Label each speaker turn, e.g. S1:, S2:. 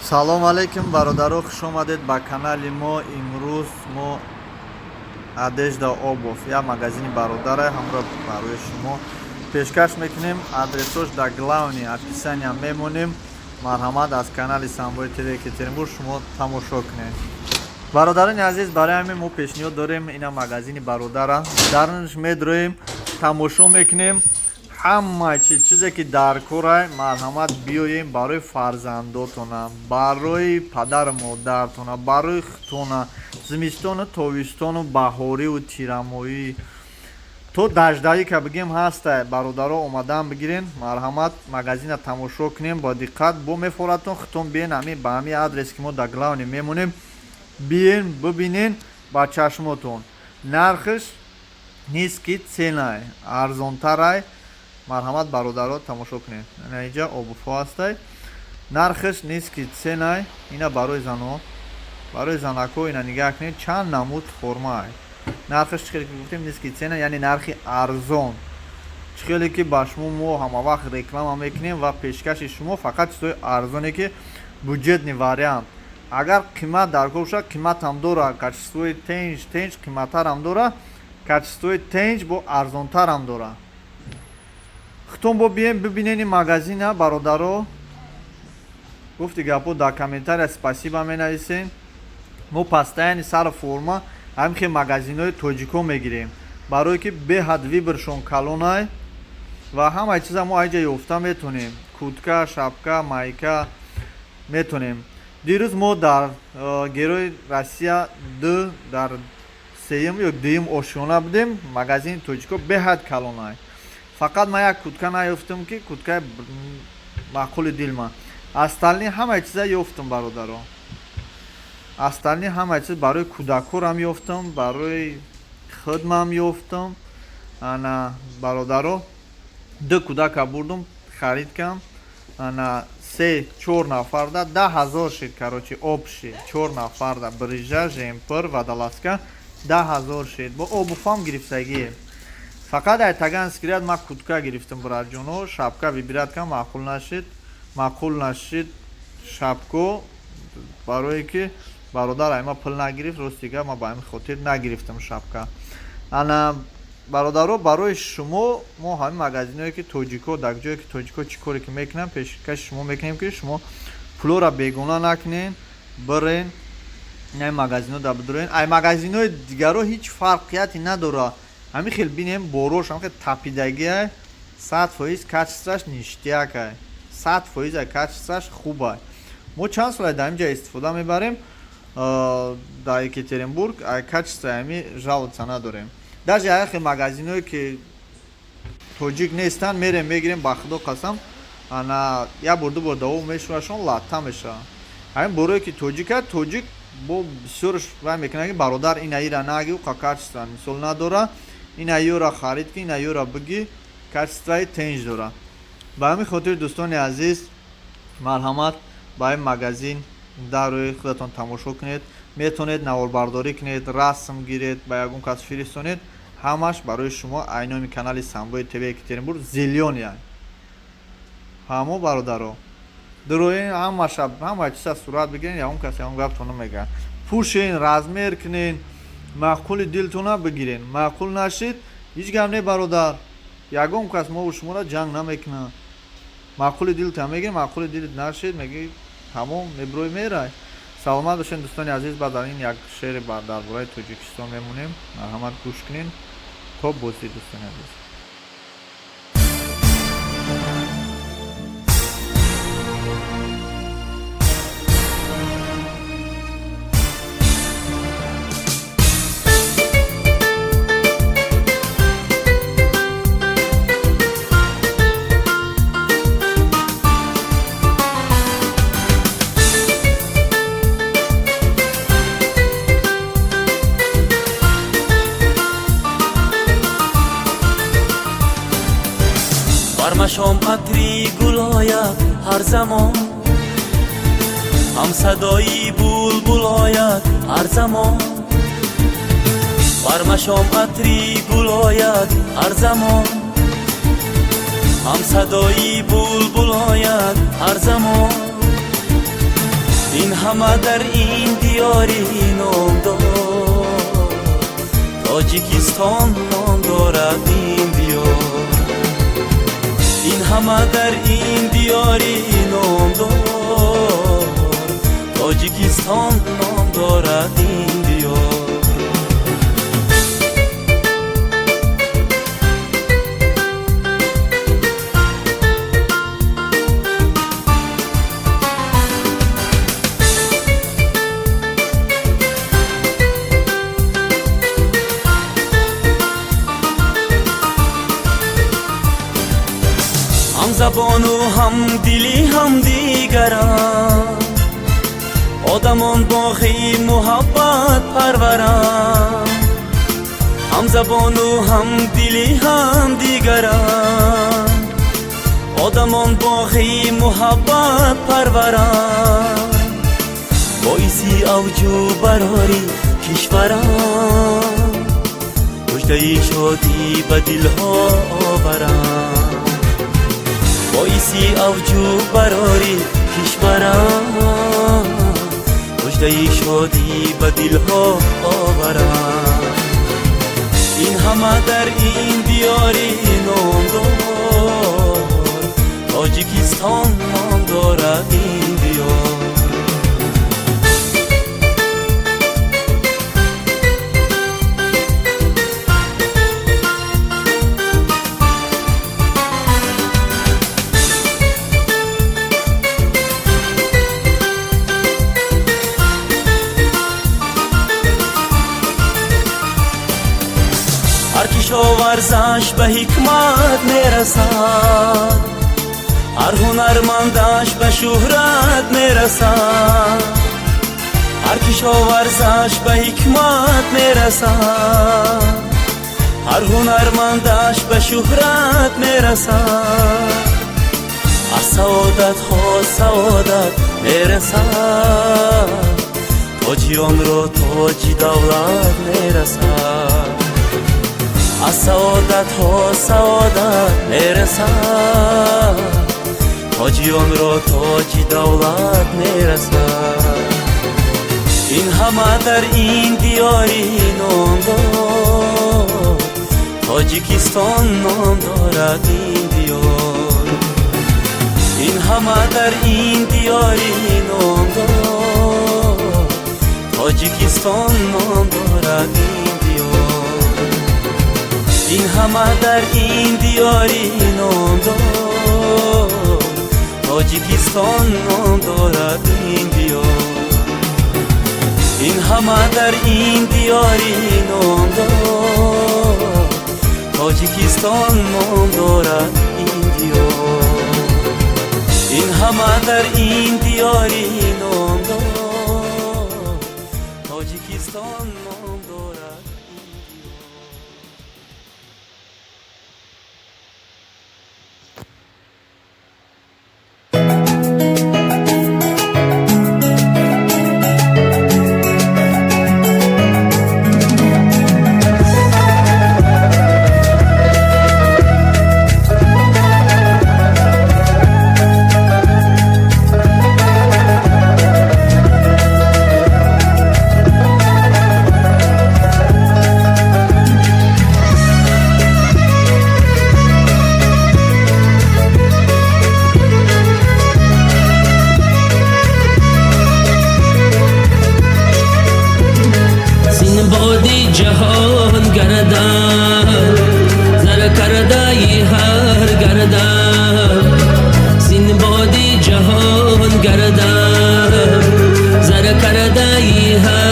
S1: салом алейкум бародаро, хуш омадед ба канали мо. имрӯз мо одежда обув як магазини бародаре ҳамро барои шумо пешкаш мекунем. адресош дар главни описания мемонем. марҳамат, аз канали Самбои ТВ Екатеринбург шумо тамошо кунед. бародарони азиз, барои ҳамин мо пешниҳод дорем. ина магазини бародара, дарш медроем, тамошо мекунем. ҳама чизе ки дар кора, марҳамат, биёем барои фарзандотона, барои падару модартона, барои хутона, зимистону тобистону баҳорию тирамоӣ то даждавӣ ка бигем ҳаста. бародаро омадан бигирен, марҳамат, магазина тамошо кунем бо диққат. бо мефоратон хутон биен ба ҳамин адрес ки мо дар главни мемонем, биен бибинен ба чашмотон. нархиш низки ценай, арзонтарай. марҳамат, бародаро тамошо кунед. инҷа обуфо ҳастай. нархиш низки ценай. ина барои занҳо, барои занако ина нигаҳ кунед, чанд намуд формаай. нархиш чӣ хеле ки гуфтем низки цена, яъне нархи арзон. чӣ хеле ки ба шумо мо ҳамавақт реклама мекунем ва пешкаши шумо фақат чизои арзоне ки бюджетни вариант. агар қимат дар кор бошад, қиматам дора, качествои тенҷ қиматтарам дора, качествои тенҷ бо арзонтарам дора. хутон бо бием бибинен ин магазина. бародаро гуфти гапо дар комментария спасибо менависен. мо пастаяни сар форма ҳамин магазинҳои тоҷико мегирем, барое ки беҳад вибршон калонай ва ҳамаи чиза мо айҷа ёфта метонем. куртка, шапка, майка метонем. дирӯз мо дар герои Россия 2 дар сеюм ё дуюм ошёна будем. магазини тоҷико беҳад калонай. фақат ман як куртка наёфтам ки курткаи маъқули дилма. остальни ҳамаи чиза ёфтам бародаро. остальни ҳамаи чиз барои кӯдакорам ёфтам, барои худмам ёфтам. ана бародаро 2 кӯдака бурдум харидкам. ана 3-4 нафарда 10,000 шид. короче обши 4 нафарда брижа, жемпир, водолазка 10,000 шид. бо обуфам гирифтагие. фақат ай таган скирад ман куртка гирифтам братҷоно. шапка вибираткам, маъқул нашид шапко, барое ки бародар айма пул нагирифт. ростига ман ба ҳамин хотир нагирифтам шапка. ана бародаро, барои шумо мо ҳамин магазинҳое ки тоҷико, дар ҷое ки тоҷико чӣ коре ки мекунам, пешкаши шумо мекунем ки шумо пулора бегона накунен, бирен ин магазинҳо дар бидурен. ай магазинҳои дигаро ҳеҷ фарқияте надора. ҳамин хел бинем борош, ҳамин хел тапидагиай, 100% качестваш ништиякай, 100% качестваш хубай. мо чанд сола дар инҷа истифода мебарем дар Екатеринбург. ай качества ҳами жалоца надорем. даже ай хел магазинҳое ки тоҷик нестанд мерем мегирем, ба худо қасам. ана як бор ду бор давом мешавашон, латта мешава. ҳамин борое ки тоҷика, тоҷик бо бисёрш вай мекунад ки бародар ина ира нагӣ, качества мисол надора, ина ёра харид ки, ина ёра биги, качестваи тенҷ дора. ба ҳамин хотир дӯстони азиз, марҳамат, ба ин магазин дарои худатон тамошо кунед. метавонед наворбардорӣ кунед, расм гиред, ба ягон кас фиристонед. ҳамаш барои шумо айноми канали Самбои ТВ Екатеринбург зелён яй. ҳамо бародаро дуроен ҳама чиза сурат бигирен, ягон кас ягон гаптон намегӯяд. пӯшен, размер кунен, маъқули дилтона бигирен. маъқул нашид ҳеҷ гап не бародар. ягон кас мо шуморо ҷанг намекунад. маъқули дилта мегирем, маъқули дилт нашид меги тамом меброи мерай. саломат бошед дӯстони азиз. ба дар ин як шеъри дар бораи Тоҷикистон мемонем. марҳамат, гӯш кунед. то бозӣ дӯстони азиз.
S2: چشم عطری گل آید هر زمان، هم صدای بلبل آید هر زمان. برمشام عطری گل آید هر زمان، هم صدای بلبل آید هر زمان. همه در این دیاری نام دار، تاجیکستان نام دارد این دیار. این همه در این دیاری نام دار، تاجیکستان نام دارد این دیار. هم زبان و هم دلی هم دیگران، آدمان باقی محبت پروران. هم زبان و هم دلی هم دیگران، آدمان باقی محبت پروران. باعثی اوجو براری کشوران، مژده شادی به دلها آوران. باعثی اوجو براری کشوران، مژده شادی به دلها آوران. این همه در این دیاری نام دار، تاجیکستان نام دارد این دیار. هر کشاورزش به حکمت میرسد، هر هنرمندش به شهرت میرسد. هر کشاورزش به حکمت میرسد، هر هنرمندش به شهرت میرسد. از سعادت ها سعادت میرسد، تاجیان را تاج دولت میرسد. از سعادت ها سعادت میرسد، تاجیان را تاج دولت میرسد. این همه در این دیاری نام دار، تاجیکستان نام دارد این دیار. این همه در این دیاری نام دار، تاجیکستان نام دارد این دیار. این همه در این دیاری نام دار، تاجیکستان نام دارد این دیار. این همه در این دیاری نام دار، تاجیکستان نام دارد این دیار. این همه در این دیاری نام دار، تاجیکستان نام دارد این دیار.
S3: جهان گردن زر کردای هر گردن، سین بادی جهان گردن زر کردای هر